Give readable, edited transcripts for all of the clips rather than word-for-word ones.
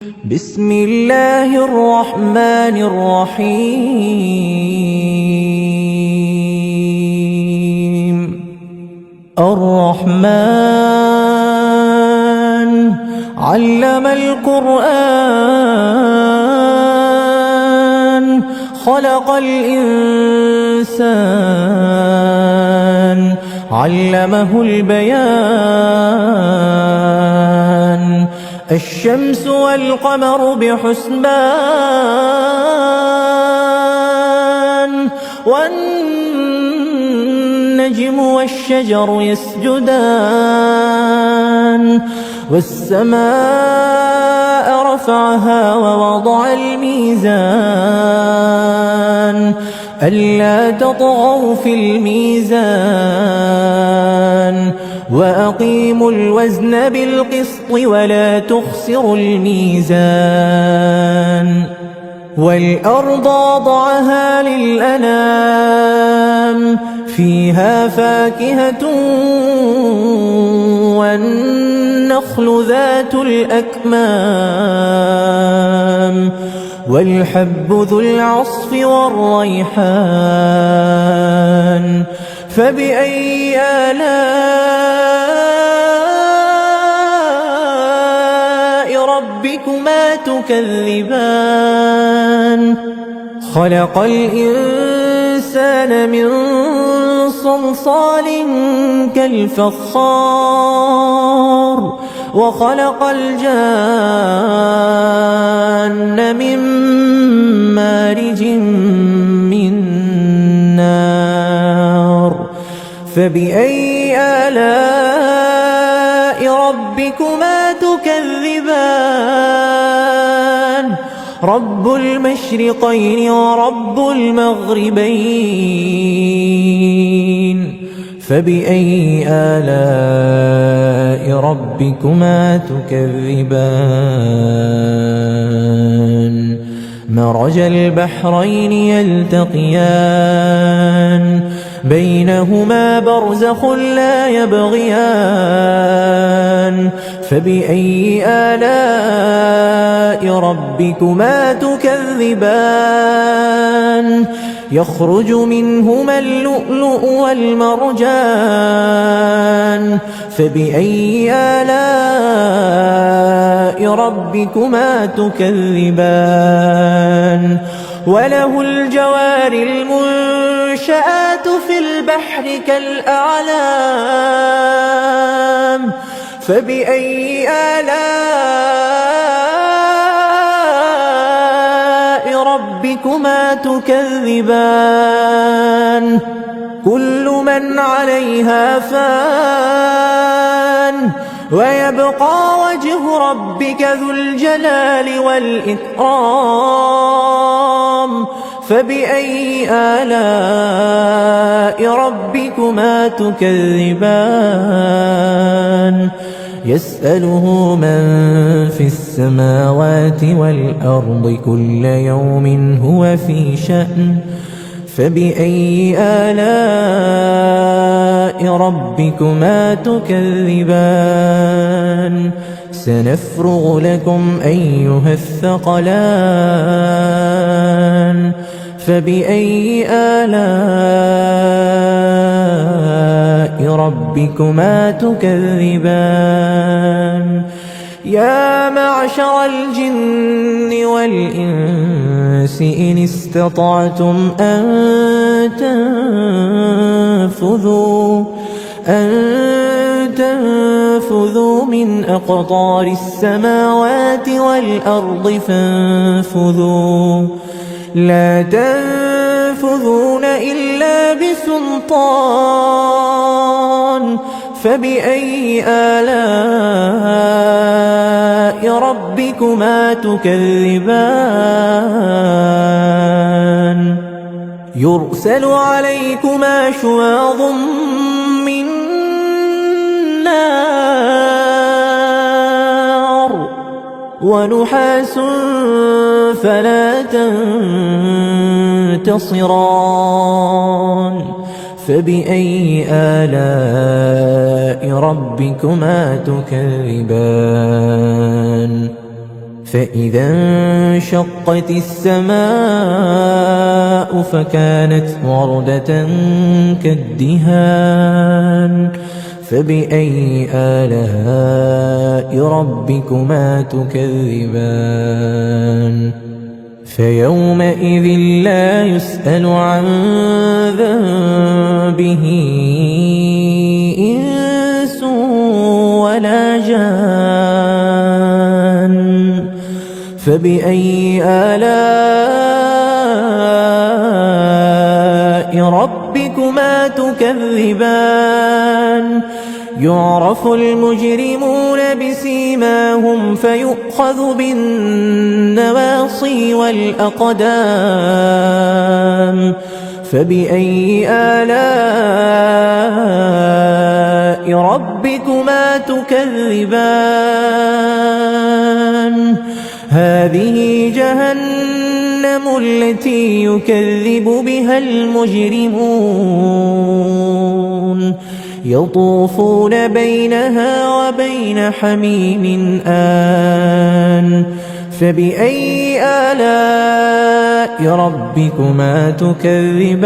بسم الله الرحمن الرحيم الرحمن علم القرآن خلق الإنسان علمه البيان الشمس والقمر بحسبان والنجم والشجر يسجدان والسماء رفعها ووضع الميزان ألا تطغوا في الميزان وأقيموا الوزن بالقسط ولا تخسروا الميزان والأرض وضعها للأنام فيها فاكهة والنخل ذات الأكمام والحب ذو العصف والريحان فبأي آلاء ربكما تكذبان خلق الإنسان من صلصال كالفخار وخلق الجان من مارج من نار فبأي آلاء ربكما تكذبان رب المشرقين ورب المغربين فبأي آلاء ربكما تكذبان مرج البحرين يلتقيان بينهما برزخ لا يبغيان فبأي آلاء ربكما تكذبان يخرج منهما اللؤلؤ والمرجان فبأي آلاء ربكما تكذبان وله الجوار المنشآت في البحر كالأعلام فبأي آلاء ربكما تكذبان كل من عليها فان ويبقى وجه ربك ذو الجلال والإكرام فبأي آلاء ربكما تكذبان يسأله من في السماوات والأرض كل يوم هو في شأن فبأي آلاء ربكما تكذبان سنفرغ لكم أيها الثقلان فبأي آلاء ربكما تكذبان يا معشر الجن والإنس إن استطعتم أن تنفذوا من أقطار السماوات والأرض فانفذوا لا تنفذون إلا بسلطان فبأي آلاء ربكما تكذبان يرسل عليكما شواظ من نار ونحاس فلا تنتصران فبأي آلاء ربكما تكذبان فإذا انشقت السماء فكانت وردة كالدهان فبأي آلاء ربكما تكذبان فيومئذ لا يسأل عن ذنبه إنس ولا جان فبأي آلاء ربكما تكذبان يعرف المجرمون بسيماهم فيؤخذ بالنواصي والأقدام فبأي آلاء ربكما تكذبان هذه جهنم التي يكذب بها المجرمون يطوفون بينها وبين حميم آن فبأي آلاء ربكما تكذبان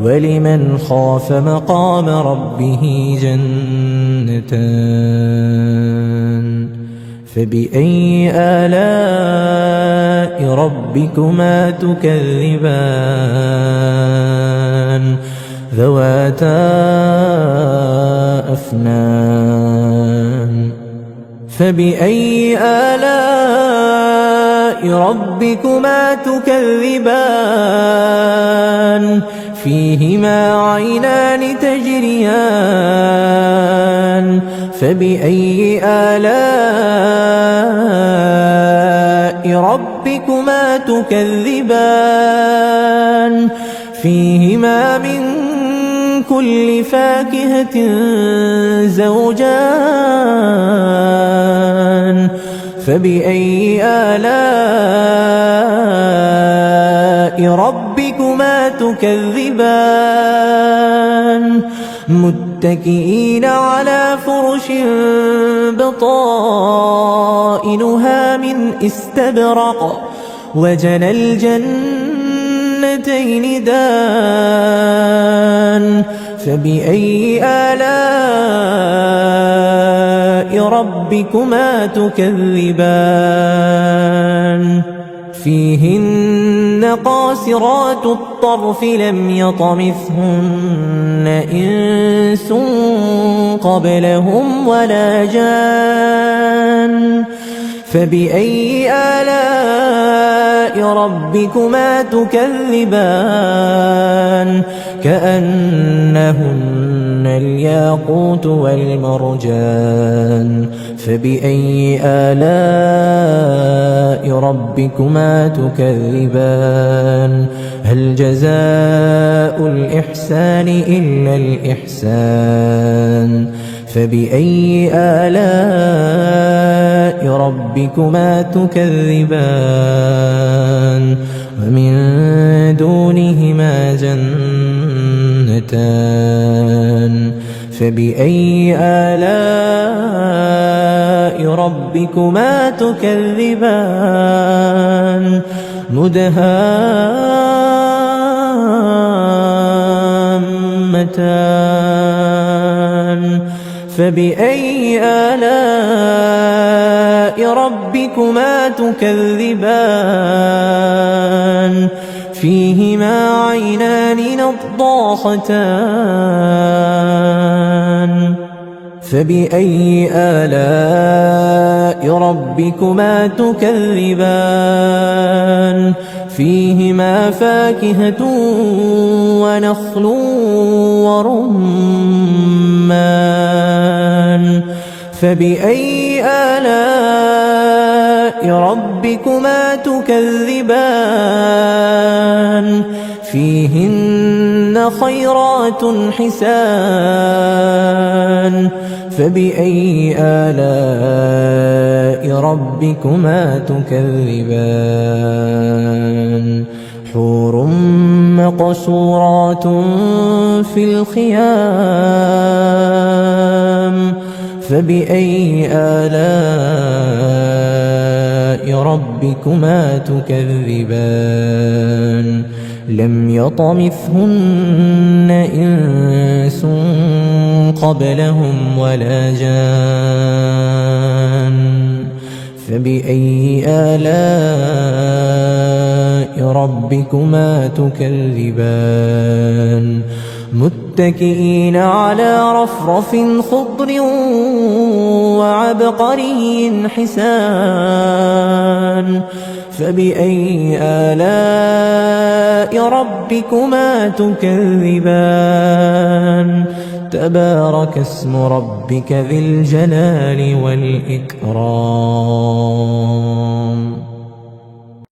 ولمن خاف مقام ربه جنتان فبأي آلاء ربكما تكذبان ذواتا أفنان فبأي آلاء ربكما تكذبان فيهما عينان تجريان فبأي آلاء ربكما تكذبان فيهما من كل فاكهة زوجان فبأي آلاء ربكما تكذبان متكئين على فرش بطائنها من استبرق وجنى الجنتين دان فبأي آلاء ربكما تكذبان فيهن قاصرات الطرف لم يطمثهن إنس قبلهم ولا جان فبأي آلاء ربكما تكذبان كأنهن الياقوت والمرجان فبأي آلاء ربكما تكذبان هل جزاء الإحسان إلا الإحسان فبأي آلاء ربكما تكذبان ومن دونهما جنتان فبأي آلاء ربكما تكذبان مدهامتان فبأي آلاء ربكما تكذبان فيهما عينان نضاختان فبأي آلاء ربكما تكذبان فيهما فاكهة ونخل ورمان فبأي آلاء ربكما تكذبان فيهن خيرات حسان فبأي آلاء ربكما تكذبان حور مقصورات في الخيام فبأي آلاء ربكما تكذبان لم يطمثهن إنس قبلهم ولا جان فبأي آلاء ربكما تكذبان متكئين على رفرف خضر وعبقري حسان فبأي آلاء ربكما تكذبان تبارك اسم ربك ذي الجلال والإكرام